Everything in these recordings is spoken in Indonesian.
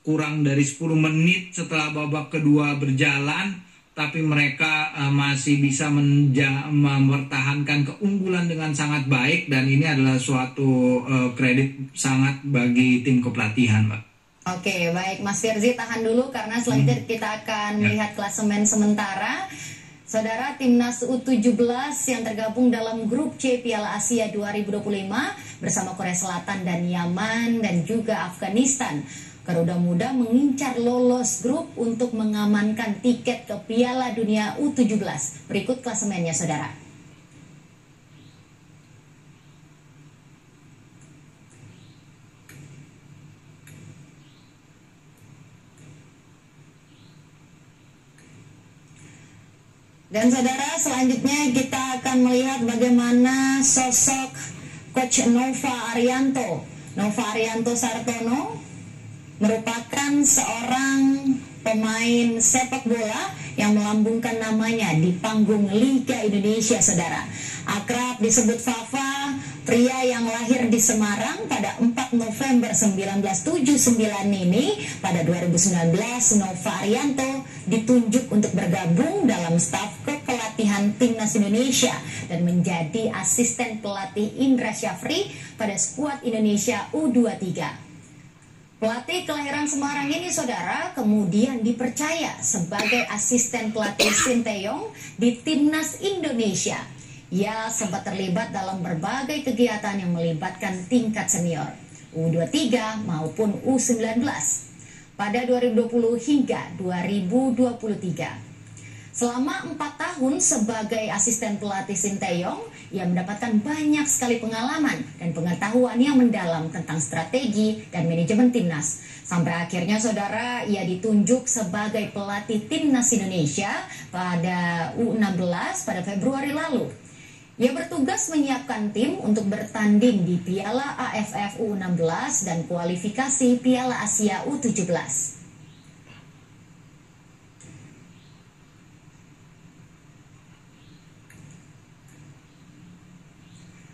kurang dari 10 menit setelah babak kedua berjalan, tapi mereka masih bisa mempertahankan keunggulan dengan sangat baik, dan ini adalah suatu kredit sangat bagi tim kepelatihan, Mbak. Oke, baik Mas Firzi, tahan dulu karena selanjutnya kita akan melihat klasemen sementara. Saudara, timnas U17 yang tergabung dalam grup C Piala Asia 2025 bersama Korea Selatan dan Yaman dan juga Afghanistan. Garuda Muda mengincar lolos grup untuk mengamankan tiket ke Piala Dunia U17. Berikut klasemennya, saudara. Dan saudara, selanjutnya kita akan melihat bagaimana sosok Coach Nova Arianto. Nova Arianto Sartono merupakan seorang pemain sepak bola yang melambungkan namanya di panggung Liga Indonesia, saudara. Akrab disebut Fafa, pria yang lahir di Semarang pada 4 November 1979 ini. Pada 2019, Nova Arianto ditunjuk untuk bergabung dalam staf kepelatihan Timnas Indonesia dan menjadi asisten pelatih Indra Syafri pada skuad Indonesia U23. Pelatih kelahiran Semarang ini, saudara, kemudian dipercaya sebagai asisten pelatih Sinteyong di Timnas Indonesia. Ia sempat terlibat dalam berbagai kegiatan yang melibatkan tingkat senior, U23 maupun U19, pada 2020 hingga 2023. Selama 4 tahun sebagai asisten pelatih Sinteyong, ia mendapatkan banyak sekali pengalaman dan pengetahuan yang mendalam tentang strategi dan manajemen timnas. Sampai akhirnya, saudara, ia ditunjuk sebagai pelatih Timnas Indonesia pada U16 pada Februari lalu. Ia bertugas menyiapkan tim untuk bertanding di Piala AFF U16 dan kualifikasi Piala Asia U17.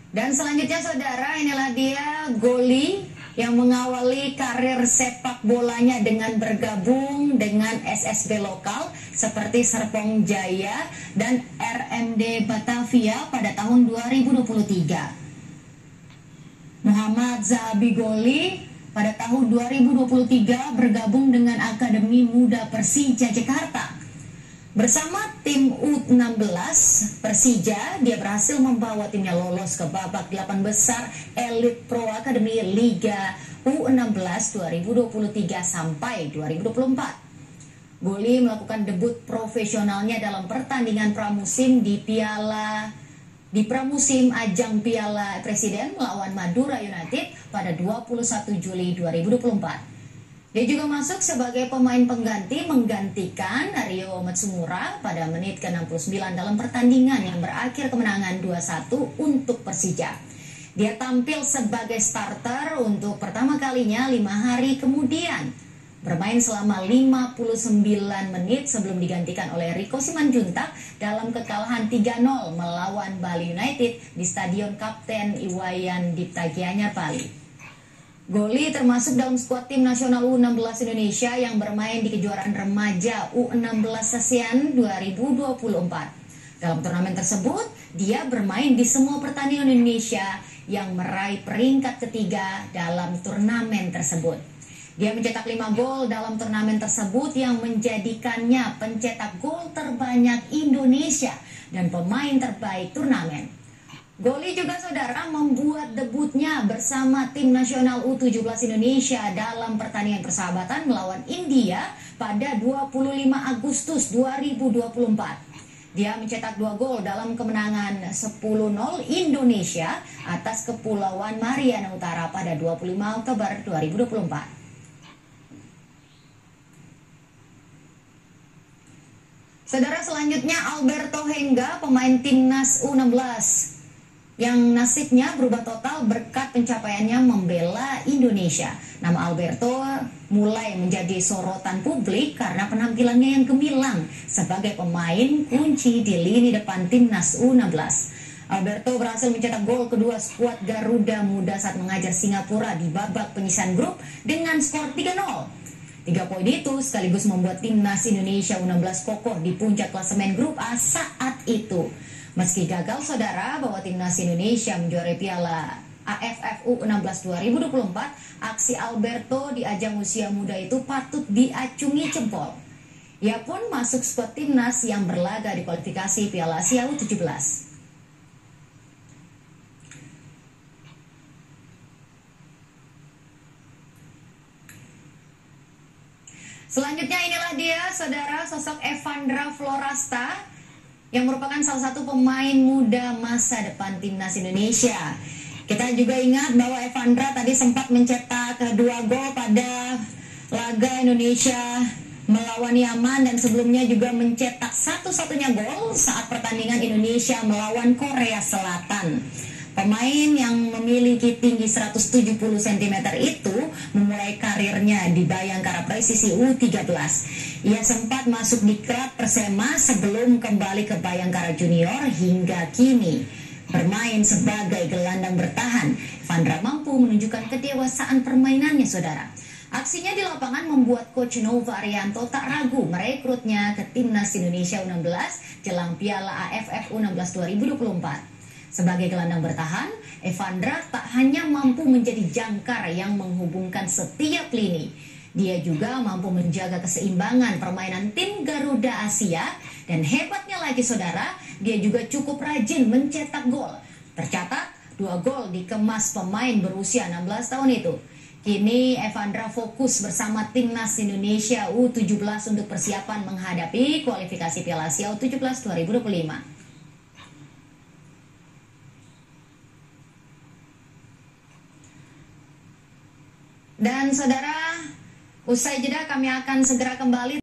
Dan selanjutnya, saudara, inilah dia goli yang mengawali karir sepak bolanya dengan bergabung dengan SSB lokal seperti Serpong Jaya dan RMD Batavia pada tahun 2023. Muhammad Zahabi Goli pada tahun 2023 bergabung dengan Akademi Muda Persija Jakarta. Bersama tim U16 Persija, dia berhasil membawa timnya lolos ke babak 8 besar Elite Pro Academy Liga U16 2023 sampai 2024. Goli melakukan debut profesionalnya dalam pertandingan pramusim di pramusim ajang Piala Presiden melawan Madura United pada 21 Juli 2024. Dia juga masuk sebagai pemain pengganti menggantikan Rio Matsumura pada menit ke-69 dalam pertandingan yang berakhir kemenangan 2-1 untuk Persija. Dia tampil sebagai starter untuk pertama kalinya 5 hari kemudian, bermain selama 59 menit sebelum digantikan oleh Rico Simanjuntak dalam kekalahan 3-0 melawan Bali United di Stadion Kapten Iwayan Dipta Gianyar, Bali. Goli termasuk dalam skuad tim nasional U16 Indonesia yang bermain di kejuaraan remaja U16 ASEAN 2024. Dalam turnamen tersebut, dia bermain di semua pertandingan Indonesia yang meraih peringkat ketiga dalam turnamen tersebut. Dia mencetak 5 gol dalam turnamen tersebut yang menjadikannya pencetak gol terbanyak Indonesia dan pemain terbaik turnamen. Goli juga, saudara, membuat debutnya bersama tim nasional U17 Indonesia dalam pertandingan persahabatan melawan India pada 25 Agustus 2024. Dia mencetak 2 gol dalam kemenangan 10-0 Indonesia atas Kepulauan Mariana Utara pada 25 Oktober 2024. Saudara, selanjutnya Alberto Henga, pemain timnas U16 yang nasibnya berubah total berkat pencapaiannya membela Indonesia. Nama Alberto mulai menjadi sorotan publik karena penampilannya yang gemilang sebagai pemain kunci di lini depan timnas U16. Alberto berhasil mencetak gol kedua skuad Garuda Muda saat mengajar Singapura di babak penyisihan grup dengan skor 3-0. 3 poin itu sekaligus membuat timnas Indonesia U16 kokoh di puncak klasemen grup A saat itu. Meski gagal saudara bahwa timnas Indonesia menjuarai Piala AFF U16 2024, aksi Alberto di ajang usia muda itu patut diacungi jempol. Ia pun masuk skuad timnas yang berlaga di kualifikasi Piala Asia U17. Selanjutnya inilah dia saudara sosok Evandra Florasta yang merupakan salah satu pemain muda masa depan timnas Indonesia. Kita juga ingat bahwa Evandra tadi sempat mencetak 2 gol pada laga Indonesia melawan Yaman dan sebelumnya juga mencetak satu-satunya gol saat pertandingan Indonesia melawan Korea Selatan. Pemain yang memiliki tinggi 170 cm itu memulai karirnya di Bayangkara Presisi U13. Ia sempat masuk di klub Persema sebelum kembali ke Bayangkara Junior hingga kini bermain sebagai gelandang bertahan. Evandra mampu menunjukkan kedewasaan permainannya saudara. Aksinya di lapangan membuat Coach Nova Arianto tak ragu merekrutnya ke timnas Indonesia U16 jelang Piala AFF U16 2024. Sebagai gelandang bertahan, Evandra tak hanya mampu menjadi jangkar yang menghubungkan setiap lini. Dia juga mampu menjaga keseimbangan permainan tim Garuda Asia. Dan hebatnya lagi saudara, dia juga cukup rajin mencetak gol. Tercatat 2 gol dikemas pemain berusia 16 tahun itu. Kini Evandra fokus bersama timnas Indonesia U17 untuk persiapan menghadapi kualifikasi Piala Asia U17 2025. Dan saudara, usai jeda kami akan segera kembali.